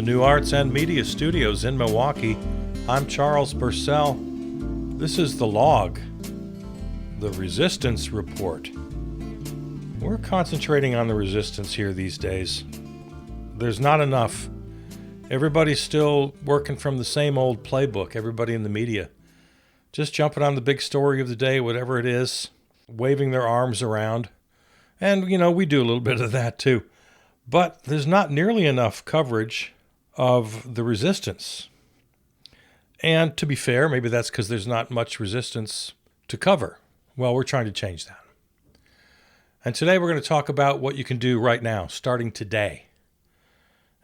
From the New Arts and Media Studios in Milwaukee, I'm Charles Purcell. This is The Log, the Resistance Report. We're concentrating on the resistance here these days. There's not enough. Everybody's still working from the same old playbook, everybody in the media. Just jumping on the big story of the day, whatever it is, waving their arms around. And, we do a little bit of that too. But there's not nearly enough coverage of the resistance. And to be fair, maybe that's because there's not much resistance to cover. Well, we're trying to change that. And today we're going to talk about what you can do right now, starting today.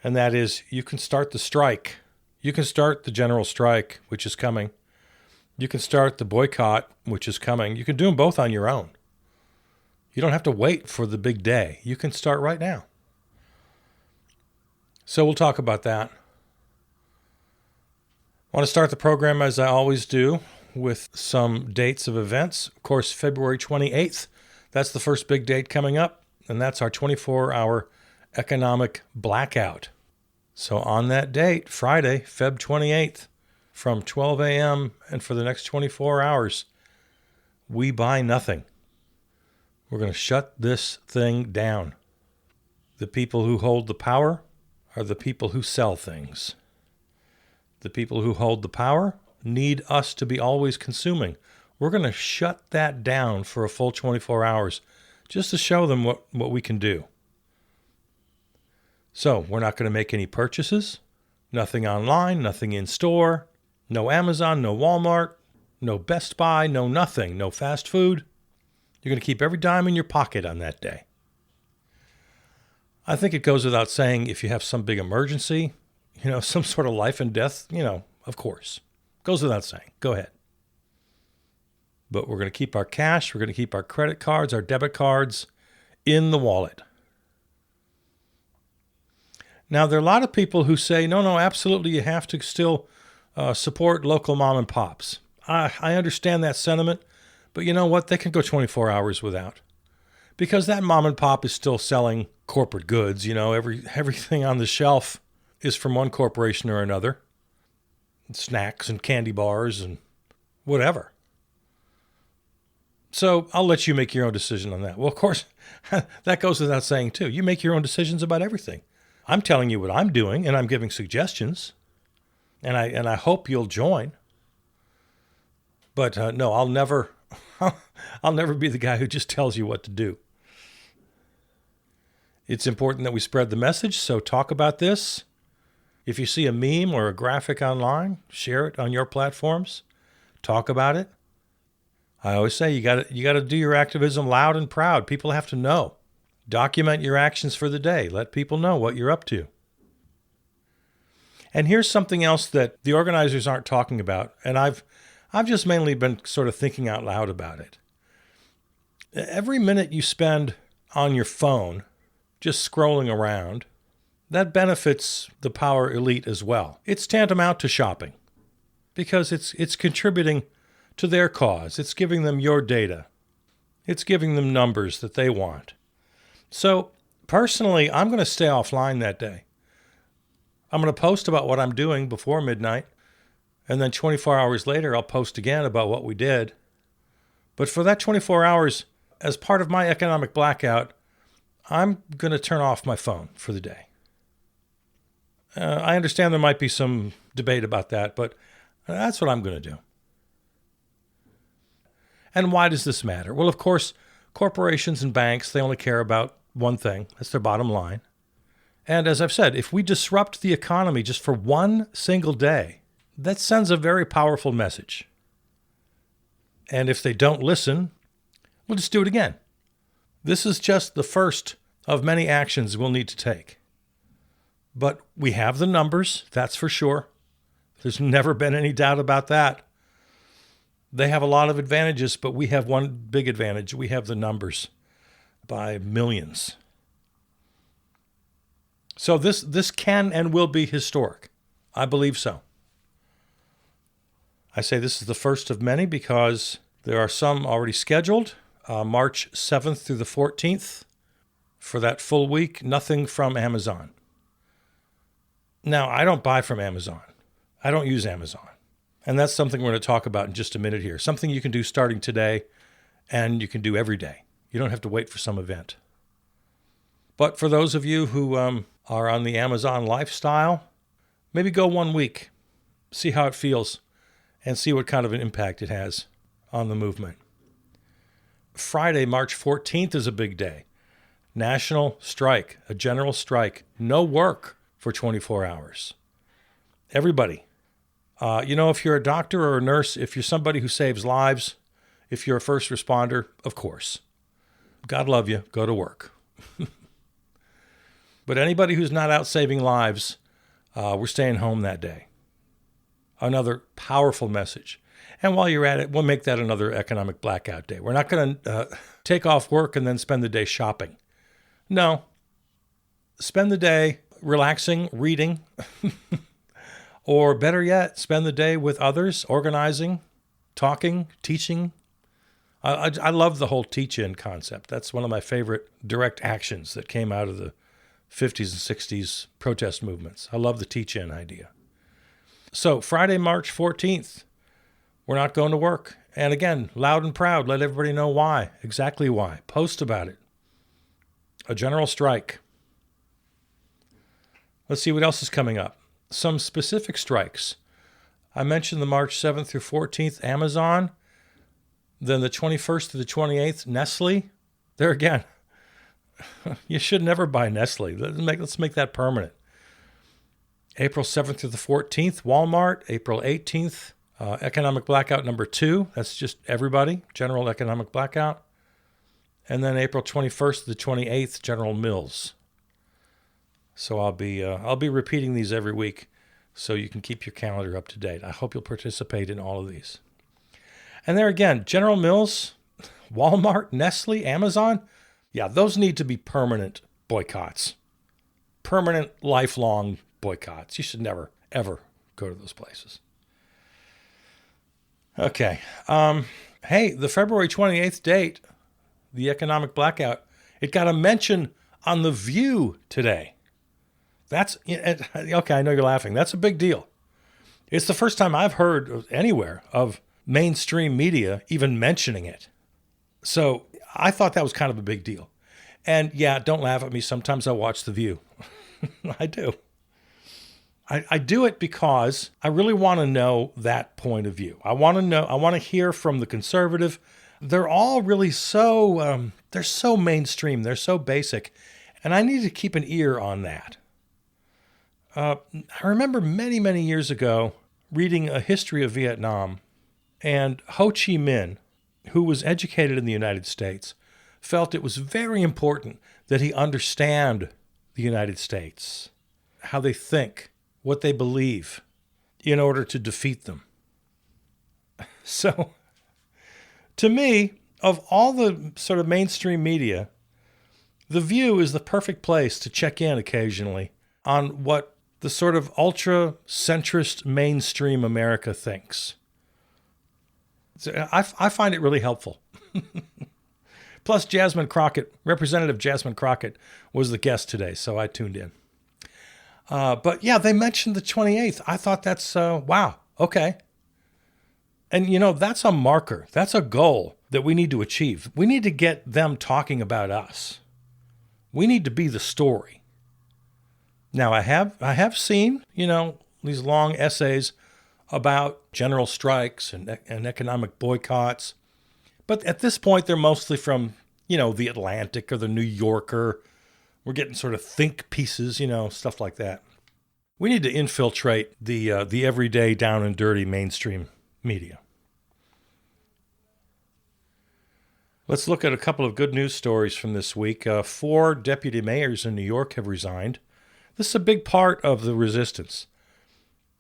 And that is, you can start the strike. You can start the general strike, which is coming. You can start the boycott, which is coming. You can do them both on your own. You don't have to wait for the big day. You can start right now. So we'll talk about that. I want to start the program, as I always do, with some dates of events. Of course, February 28th, that's the first big date coming up, and that's our 24-hour economic blackout. So on that date, Friday, Feb 28th, from 12 a.m. and for the next 24 hours, we buy nothing. We're going to shut this thing down. The people who hold the power are the people who sell things. The people who hold the power need us to be always consuming. We're going to shut that down for a full 24 hours just to show them what we can do. So we're not going to make any purchases, nothing online, nothing in store, no Amazon, no Walmart, no Best Buy, no nothing, no fast food. You're going to keep every dime in your pocket on that day. I think it goes without saying, if you have some big emergency, some sort of life and death, of course. Goes without saying. Go ahead. But we're going to keep our cash, we're going to keep our credit cards, our debit cards in the wallet. Now, there are a lot of people who say, no, absolutely, you have to still support local mom and pops. I understand that sentiment, but you know what? They can go 24 hours without. Because that mom and pop is still selling corporate goods. Everything on the shelf is from one corporation or another. Snacks and candy bars and whatever. So I'll let you make your own decision on that. Well, of course, that goes without saying too. You make your own decisions about everything. I'm telling you what I'm doing, and I'm giving suggestions, and I hope you'll join. But no, I'll never be the guy who just tells you what to do. It's important that we spread the message, so talk about this. If you see a meme or a graphic online, share it on your platforms. Talk about it. I always say you got to do your activism loud and proud. People have to know. Document your actions for the day. Let people know what you're up to. And here's something else that the organizers aren't talking about, and I've just mainly been sort of thinking out loud about it. Every minute you spend on your phone just scrolling around, that benefits the power elite as well. It's tantamount to shopping because it's contributing to their cause. It's giving them your data. It's giving them numbers that they want. So personally, I'm going to stay offline that day. I'm going to post about what I'm doing before midnight, and then 24 hours later, I'll post again about what we did. But for that 24 hours, as part of my economic blackout, I'm going to turn off my phone for the day. I understand there might be some debate about that, but that's what I'm going to do. And why does this matter? Well, of course, corporations and banks, they only care about one thing. That's their bottom line. And as I've said, if we disrupt the economy just for one single day, that sends a very powerful message. And if they don't listen, we'll just do it again. This is just the first of many actions we'll need to take. But we have the numbers, that's for sure. There's never been any doubt about that. They have a lot of advantages, but we have one big advantage. We have the numbers by millions. So this can and will be historic. I believe so. I say this is the first of many because there are some already scheduled. March 7th through the 14th. For that full week, nothing from Amazon. Now, I don't buy from Amazon. I don't use Amazon. And that's something we're going to talk about in just a minute here. Something you can do starting today and you can do every day. You don't have to wait for some event. But for those of you who are on the Amazon lifestyle, maybe go 1 week, see how it feels, and see what kind of an impact it has on the movement. Friday, March 14th is a big day. National strike, a general strike. No work for 24 hours. Everybody. If you're a doctor or a nurse, if you're somebody who saves lives, if you're a first responder, of course. God love you. Go to work. But anybody who's not out saving lives, we're staying home that day. Another powerful message. And while you're at it, we'll make that another economic blackout day. We're not going to take off work and then spend the day shopping. No. Spend the day relaxing, reading, or better yet, spend the day with others, organizing, talking, teaching. I love the whole teach-in concept. That's one of my favorite direct actions that came out of the 50s and 60s protest movements. I love the teach-in idea. So Friday, March 14th, we're not going to work. And again, loud and proud, let everybody know why, exactly why. Post about it. A general strike. Let's see what else is coming up. Some specific strikes. I mentioned the March 7th through 14th, Amazon. Then the 21st to the 28th, Nestle. There again. You should never buy Nestle. Let's make that permanent. April 7th to the 14th, Walmart. April 18th, economic blackout number 2. That's just everybody, general economic blackout. And then April 21st to the 28th, General Mills. So I'll be repeating these every week so you can keep your calendar up to date. I hope you'll participate in all of these. And there again, General Mills, Walmart, Nestle, Amazon, yeah, those need to be permanent boycotts. Permanent, lifelong boycotts. You should never, ever go to those places. Okay. Hey, the February 28th date, the economic blackout, it got a mention on The View today. That's, okay, I know you're laughing. That's a big deal. It's the first time I've heard anywhere of mainstream media even mentioning it. So I thought that was kind of a big deal. And yeah, don't laugh at me. Sometimes I watch The View. I do. I do it because I really want to know that point of view. I want to hear from the conservative. They're all really they're so mainstream. They're so basic. And I need to keep an ear on that. I remember many, many years ago reading a history of Vietnam, and Ho Chi Minh, who was educated in the United States, felt it was very important that he understand the United States, how they think, what they believe, in order to defeat them. So, to me, of all the sort of mainstream media, The View is the perfect place to check in occasionally on what the sort of ultra-centrist mainstream America thinks. So I find it really helpful. Plus, Representative Jasmine Crockett was the guest today, so I tuned in. But yeah, they mentioned the 28th. I thought that's, wow, okay. And that's a marker. That's a goal that we need to achieve. We need to get them talking about us. We need to be the story. Now, I have seen, these long essays about general strikes and economic boycotts. But at this point, they're mostly from, the Atlantic or the New Yorker. We're getting sort of think pieces, stuff like that. We need to infiltrate the everyday down and dirty mainstream media. Let's look at a couple of good news stories from this week. 4 deputy mayors in New York have resigned. This is a big part of the resistance.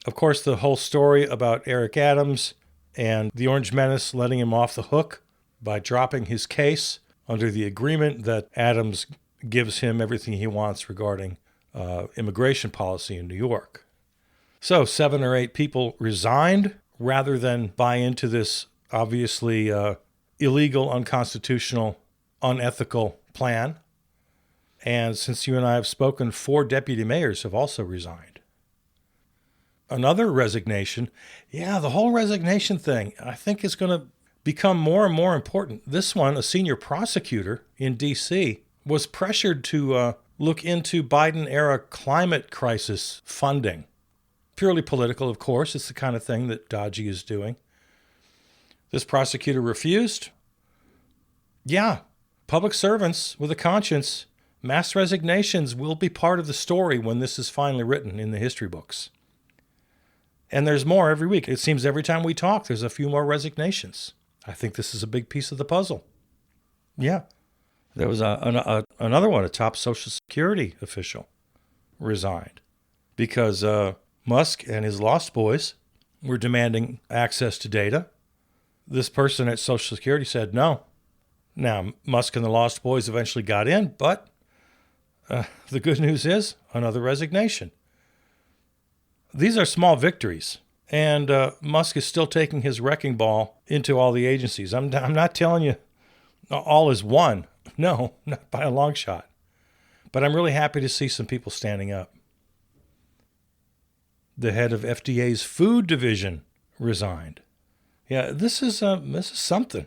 Of course, the whole story about Eric Adams and the Orange Menace letting him off the hook by dropping his case under the agreement that Adams gives him everything he wants regarding immigration policy in New York. So 7 or 8 people resigned rather than buy into this obviously illegal, unconstitutional, unethical plan. And since you and I have spoken, 4 deputy mayors have also resigned. Another resignation. Yeah, the whole resignation thing, I think is going to become more and more important. This one, a senior prosecutor in D.C., was pressured to look into Biden-era climate crisis funding. Purely political, of course. It's the kind of thing that Dodgy is doing. This prosecutor refused. Yeah, public servants with a conscience, mass resignations will be part of the story when this is finally written in the history books. And there's more every week. It seems every time we talk, there's a few more resignations. I think this is a big piece of the puzzle. Yeah. There was another one, a top Social Security official, resigned because Musk and his Lost Boys were demanding access to data. This person at Social Security said no. Now, Musk and the Lost Boys eventually got in, but the good news is another resignation. These are small victories, and Musk is still taking his wrecking ball into all the agencies. I'm not telling you all is won. No, not by a long shot. But I'm really happy to see some people standing up. The head of FDA's food division resigned. Yeah, this is something.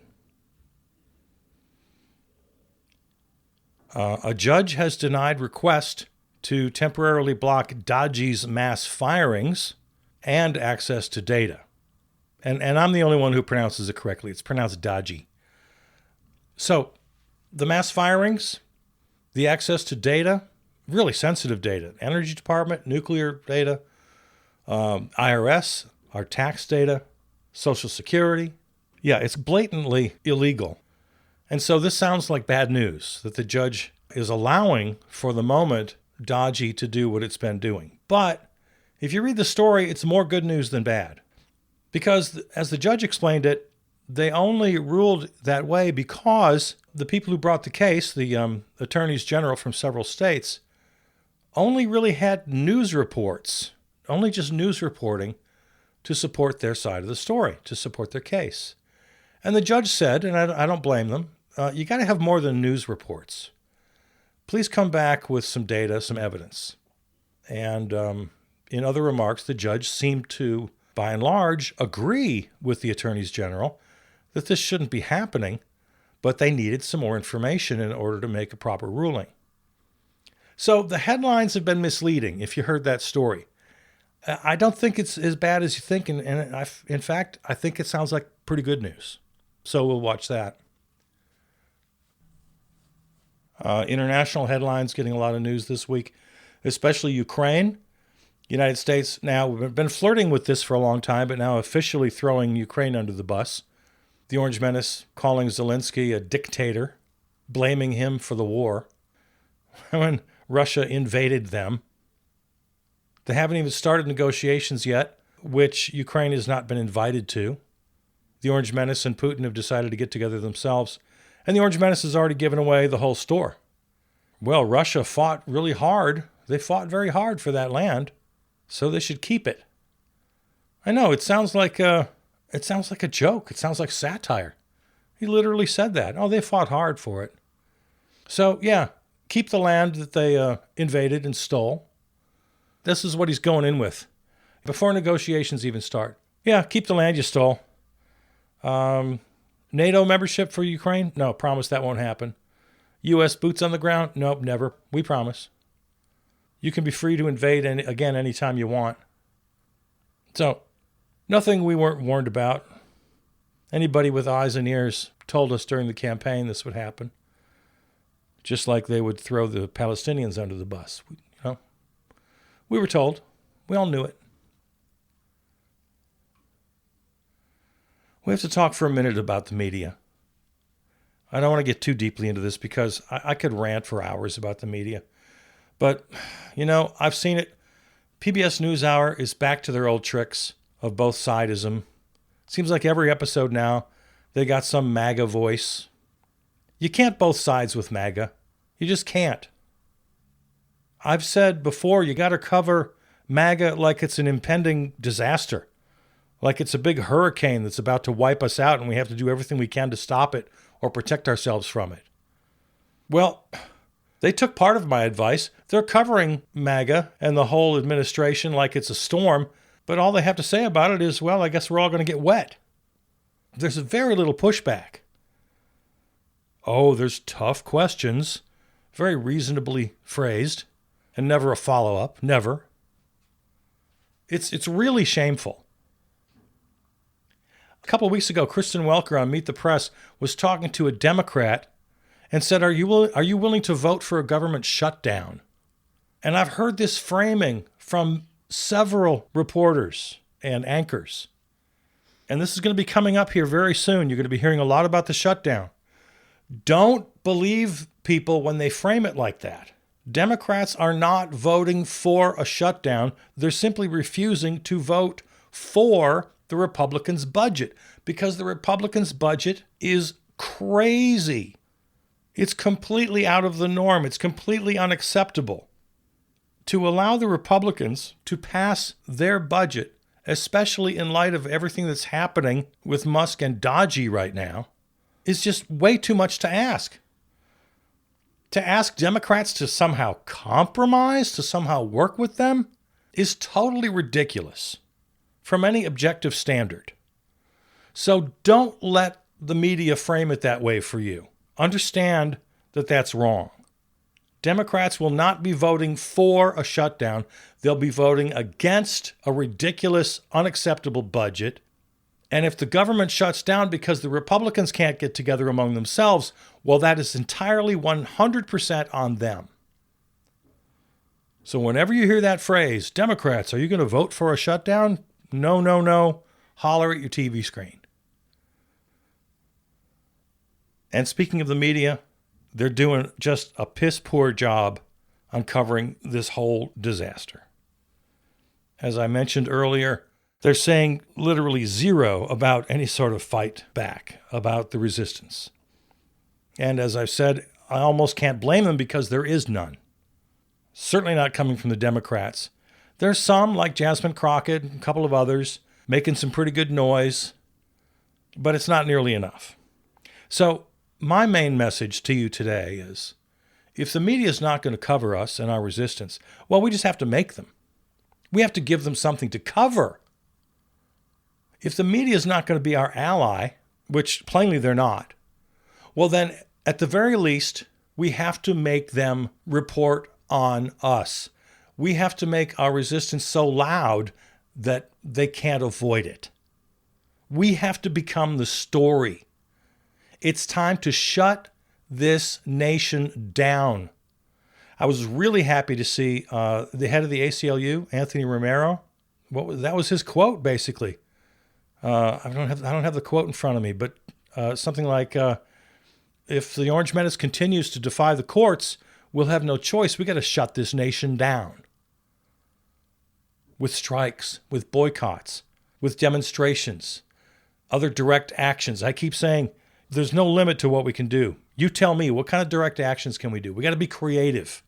A judge has denied request to temporarily block Dodgy's mass firings and access to data. And I'm the only one who pronounces it correctly. It's pronounced Dodgy. So the mass firings, the access to data, really sensitive data, Energy Department, nuclear data, IRS, our tax data, Social Security. Yeah, it's blatantly illegal. And so this sounds like bad news, that the judge is allowing, for the moment, Dodgy to do what it's been doing. But if you read the story, it's more good news than bad. Because, as the judge explained it, they only ruled that way because the people who brought the case, the attorneys general from several states, only really had news reports, only just news reporting to support their side of the story, to support their case. And the judge said, and I don't blame them, you got to have more than news reports. Please come back with some data, some evidence. And in other remarks, the judge seemed to, by and large, agree with the attorneys general that this shouldn't be happening, but they needed some more information in order to make a proper ruling. So the headlines have been misleading, if you heard that story. I don't think it's as bad as you think, and in fact, I think it sounds like pretty good news. So we'll watch that. International headlines getting a lot of news this week, especially Ukraine. United States now, we've been flirting with this for a long time, but now officially throwing Ukraine under the bus. The Orange Menace calling Zelensky a dictator, blaming him for the war when Russia invaded them. They haven't even started negotiations yet, which Ukraine has not been invited to. The Orange Menace and Putin have decided to get together themselves, and the Orange Menace has already given away the whole store. Well, Russia fought really hard. They fought very hard for that land, so they should keep it. I know, it sounds like a joke. It sounds like satire. He literally said that. Oh, they fought hard for it. So, yeah, keep the land that they invaded and stole. This is what he's going in with before negotiations even start. Yeah, keep the land you stole. NATO membership for Ukraine? No, promise that won't happen. U.S. boots on the ground? Nope, never. We promise. You can be free to invade again anytime you want. So, nothing we weren't warned about. Anybody with eyes and ears told us during the campaign this would happen. Just like they would throw the Palestinians under the bus. We were told. We all knew it. We have to talk for a minute about the media. I don't want to get too deeply into this because I could rant for hours about the media. But, I've seen it. PBS NewsHour is back to their old tricks of both sidism. Seems like every episode now, they got some MAGA voice. You can't both sides with MAGA. You just can't. I've said before, you got to cover MAGA like it's an impending disaster, like it's a big hurricane that's about to wipe us out and we have to do everything we can to stop it or protect ourselves from it. Well, they took part of my advice. They're covering MAGA and the whole administration like it's a storm, But all they have to say about it is, well, I guess we're all going to get wet. There's very little pushback. Oh, there's tough questions, very reasonably phrased, and never a follow-up, never. It's really shameful. A couple of weeks ago, Kristen Welker on Meet the Press was talking to a Democrat and said, are you willing to vote for a government shutdown? And I've heard this framing from several reporters and anchors. And this is going to be coming up here very soon. You're going to be hearing a lot about the shutdown. Don't believe people when they frame it like that. Democrats are not voting for a shutdown. They're simply refusing to vote for the Republicans' budget because the Republicans' budget is crazy. It's completely out of the norm. It's completely unacceptable. To allow the Republicans to pass their budget, especially in light of everything that's happening with Musk and Dodgy right now, is just way too much to ask. To ask Democrats to somehow compromise, to somehow work with them, is totally ridiculous from any objective standard. So don't let the media frame it that way for you. Understand that that's wrong. Democrats will not be voting for a shutdown. They'll be voting against a ridiculous, unacceptable budget. And if the government shuts down because the Republicans can't get together among themselves, well, that is entirely 100% on them. So whenever you hear that phrase, Democrats, are you going to vote for a shutdown? No, no, no. Holler at your TV screen. And speaking of the media, they're doing just a piss-poor job on covering this whole disaster. As I mentioned earlier, they're saying literally zero about any sort of fight back, about the resistance. And as I've said, I almost can't blame them because there is none. Certainly not coming from the Democrats. There's some, like Jasmine Crockett and a couple of others, making some pretty good noise, but it's not nearly enough. So my main message to you today is, if the media is not going to cover us and our resistance, well, we just have to make them. We have to give them something to cover. If the media is not going to be our ally, which plainly they're not, well then, at the very least, we have to make them report on us. We have to make our resistance so loud that they can't avoid it. We have to become the story. It's time to shut this nation down. I was really happy to see the head of the ACLU, Anthony Romero. That was his quote, basically. I don't have the quote in front of me, but something like, if the Orange Menace continues to defy the courts, we'll have no choice. We got to shut this nation down. With strikes, with boycotts, with demonstrations, other direct actions. I keep saying there's no limit to what we can do. You tell me, what kind of direct actions can we do? We got to be creative.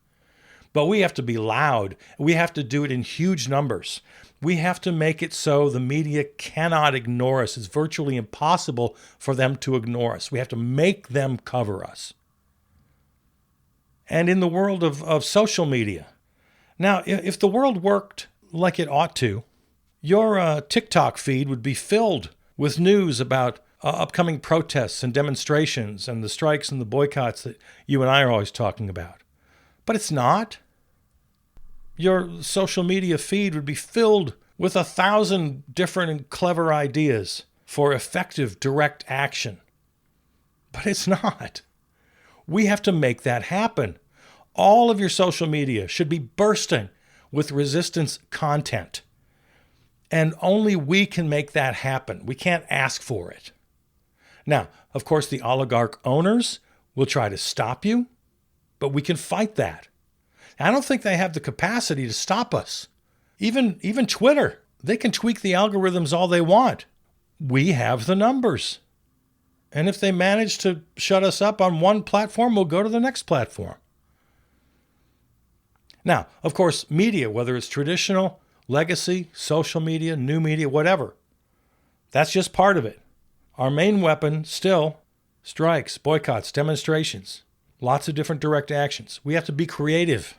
But we have to be loud. We have to do it in huge numbers. We have to make it so the media cannot ignore us. It's virtually impossible for them to ignore us. We have to make them cover us. And in the world of social media. Now, if the world worked like it ought to, your TikTok feed would be filled with news about upcoming protests and demonstrations and the strikes and the boycotts that you and I are always talking about. But it's not. Your social media feed would be filled with 1,000 different and clever ideas for effective direct action. But it's not. We have to make that happen. All of your social media should be bursting with resistance content. And only we can make that happen. We can't ask for it. Now, of course, the oligarch owners will try to stop you, but we can fight that. I don't think they have the capacity to stop us. Even Twitter, they can tweak the algorithms all they want. We have the numbers. And if they manage to shut us up on one platform, we'll go to the next platform. Now, of course, media, whether it's traditional, legacy, social media, new media, whatever, that's just part of it. Our main weapon still, strikes, boycotts, demonstrations, lots of different direct actions. We have to be creative.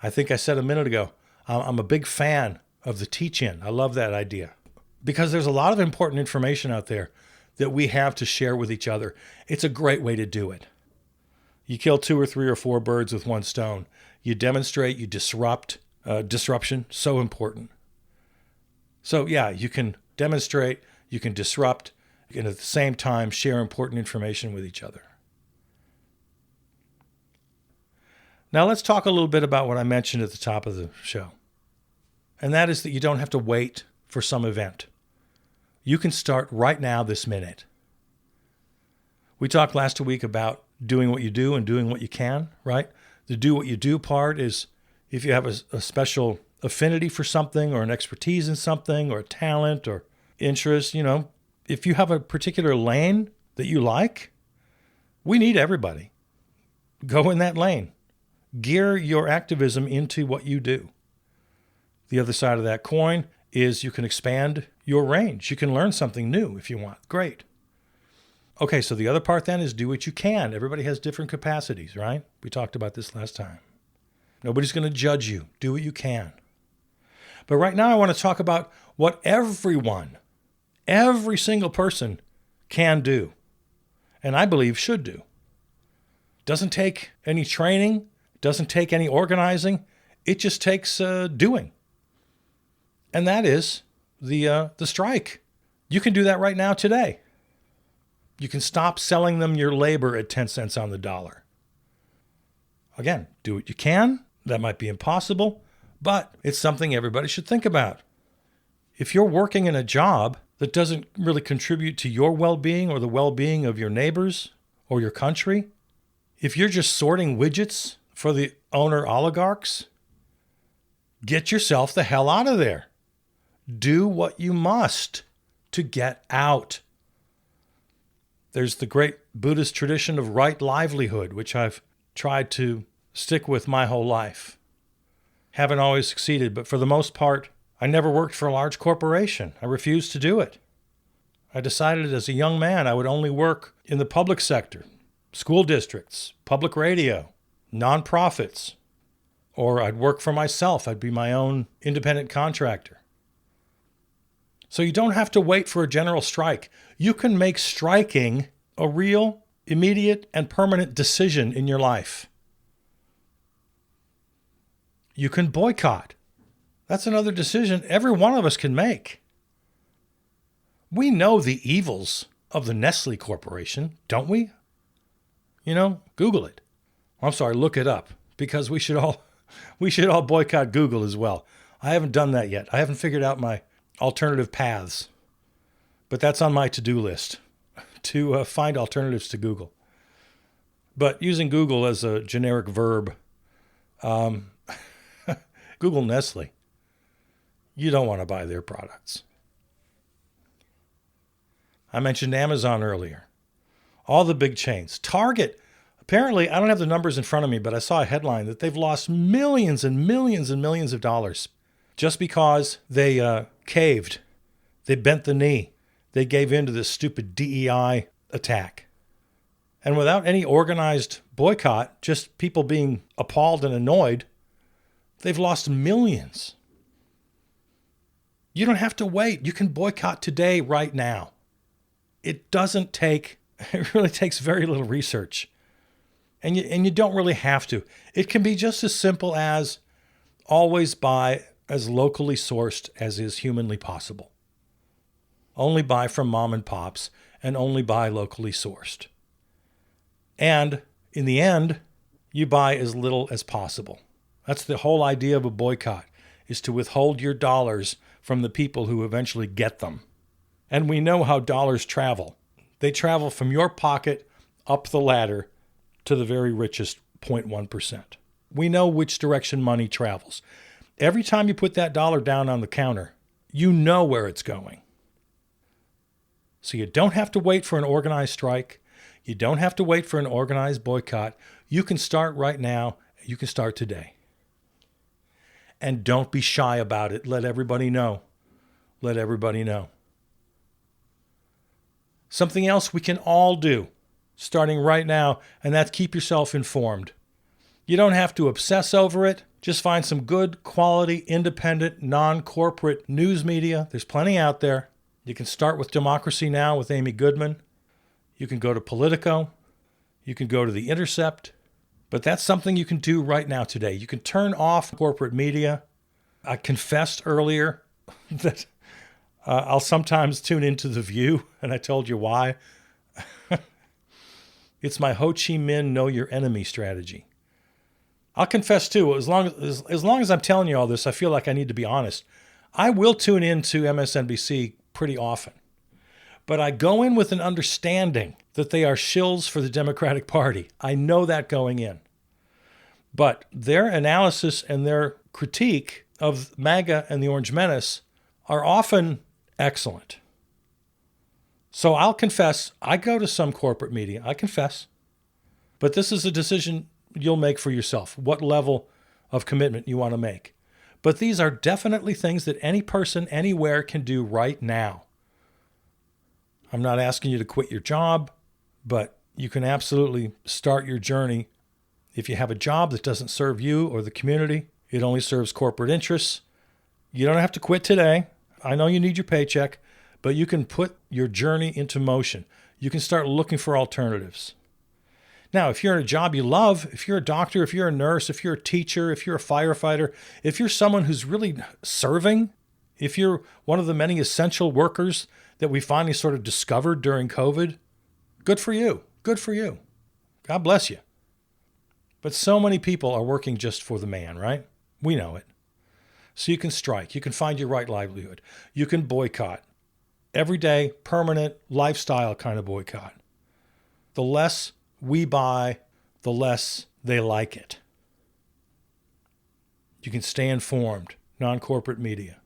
I think I said a minute ago, I'm a big fan of the teach-in. I love that idea because there's a lot of important information out there that we have to share with each other. It's a great way to do it. You kill 2 or 3 or 4 birds with one stone. You demonstrate, you disrupt. Disruption, so important. So yeah, you can demonstrate, you can disrupt, you can at the same time share important information with each other. Now let's talk a little bit about what I mentioned at the top of the show. And that is that you don't have to wait for some event. You can start right now, this minute. We talked last week about doing what you do and doing what you can, right? The do what you do part is if you have a special affinity for something or an expertise in something or a talent or interest, if you have a particular lane that you like, we need everybody. Go in that lane. Gear your activism into what you do. The other side of that coin is you can expand your range. You can learn something new if you want. Great. Okay, so the other part then is do what you can. Everybody has different capacities, right? We talked about this last time. Nobody's going to judge you. Do what you can. But right now I want to talk about what every single person can do, and I believe should do. Doesn't take any training, doesn't take any organizing. It just takes doing. And that is the strike. You can do that right now today. You can stop selling them your labor at 10 cents on the dollar. Again, do what you can. That might be impossible, but it's something everybody should think about. If you're working in a job that doesn't really contribute to your well-being or the well-being of your neighbors or your country, if you're just sorting widgets for the owner oligarchs, get yourself the hell out of there. Do what you must to get out. There's the great Buddhist tradition of right livelihood, which I've tried to stick with my whole life. Haven't always succeeded, but for the most part, I never worked for a large corporation. I refused to do it. I decided as a young man I would only work in the public sector, school districts, public radio, nonprofits, or I'd work for myself. I'd be my own independent contractor. So you don't have to wait for a general strike. You can make striking a real, immediate, and permanent decision in your life. You can boycott. That's another decision every one of us can make. We know the evils of the Nestle Corporation, don't we? Google it. I'm sorry, look it up, because we should all boycott Google as well. I haven't done that yet. I haven't figured out my alternative paths, but that's on my to-do list to find alternatives to Google. But using Google as a generic verb, Google Nestle. You don't want to buy their products. I mentioned Amazon earlier. All the big chains. Target. Apparently, I don't have the numbers in front of me, but I saw a headline that they've lost millions and millions and millions of dollars just because they caved. They bent the knee. They gave in to this stupid DEI attack. And without any organized boycott, just people being appalled and annoyed, they've lost millions. You don't have to wait. You can boycott today, right now. It really takes very little research. And you don't really have to. It can be just as simple as always buy as locally sourced as is humanly possible. Only buy from mom and pops and only buy locally sourced. And in the end, you buy as little as possible. That's the whole idea of a boycott, is to withhold your dollars from the people who eventually get them. And we know how dollars travel. They travel from your pocket up the ladder to the very richest 0.1%. We know which direction money travels. Every time you put that dollar down on the counter, you know where it's going. So you don't have to wait for an organized strike. You don't have to wait for an organized boycott. You can start right now. You can start today. And don't be shy about it. Let everybody know. Let everybody know. Something else we can all do, starting right now, and that's keep yourself informed. You don't have to obsess over it. Just find some good quality, independent, non-corporate news media. There's plenty out there. You can start with Democracy Now! With Amy Goodman. You can go to Politico. You can go to The Intercept. But that's something you can do right now today. You can turn off corporate media. I confessed earlier that I'll sometimes tune into The View, and I told you why. It's my Ho Chi Minh know your enemy strategy. I'll confess too, as long as I'm telling you all this, I feel like I need to be honest. I will tune into MSNBC pretty often. But I go in with an understanding that they are shills for the Democratic Party. I know that going in. But their analysis and their critique of MAGA and the Orange Menace are often excellent. So I'll confess, I go to some corporate media. I confess. But this is a decision you'll make for yourself, what level of commitment you want to make. But these are definitely things that any person anywhere can do right now. I'm not asking you to quit your job, but you can absolutely start your journey. If you have a job that doesn't serve you or the community, it only serves corporate interests, you don't have to quit today. I know you need your paycheck, but you can put your journey into motion. You can start looking for alternatives. Now, if you're in a job you love, if you're a doctor, if you're a nurse, if you're a teacher, if you're a firefighter, if you're someone who's really serving, if you're one of the many essential workers that we finally sort of discovered during COVID, good for you. Good for you. God bless you. But so many people are working just for the man, right? We know it. So you can strike. You can find your right livelihood. You can boycott. Everyday, permanent, lifestyle kind of boycott. The less we buy, the less they like it. You can stay informed, non-corporate media.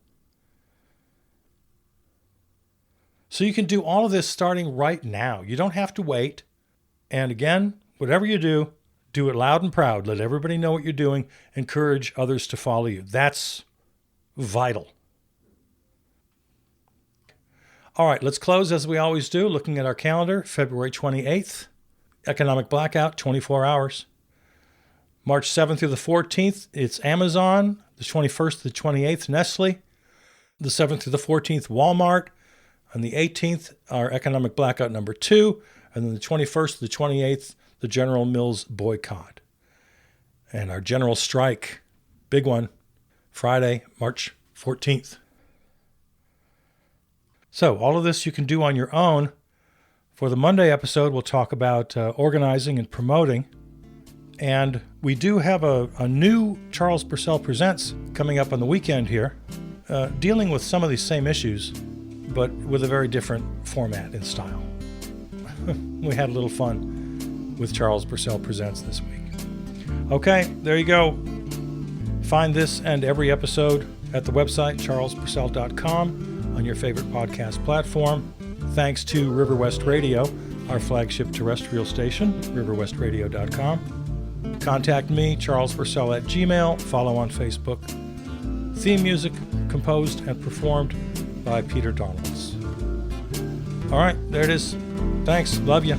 So you can do all of this starting right now. You don't have to wait. And again, whatever you do it loud and proud. Let everybody know what you're doing. Encourage others to follow you. That's vital. All right, let's close as we always do, looking at our calendar, February 28th. Economic blackout, 24 hours. March 7th through the 14th, it's Amazon. The 21st to the 28th, Nestle. The 7th through the 14th, Walmart. On the 18th, our economic blackout number 2. And then the 21st to the 28th, the General Mills boycott. And our general strike, big one, Friday, March 14th. So all of this you can do on your own. For the Monday episode, we'll talk about organizing and promoting. And we do have a new Charles Purcell Presents coming up on the weekend here, dealing with some of these same issues, but with a very different format and style. We had a little fun with Charles Purcell Presents this week. Okay, there you go. Find this and every episode at the website, charlespurcell.com, on your favorite podcast platform. Thanks to River West Radio, our flagship terrestrial station, riverwestradio.com. Contact me, Charles Purcell at Gmail. Follow on Facebook. Theme music composed and performed by Peter Donalds. All right, there it is. Thanks. Love you.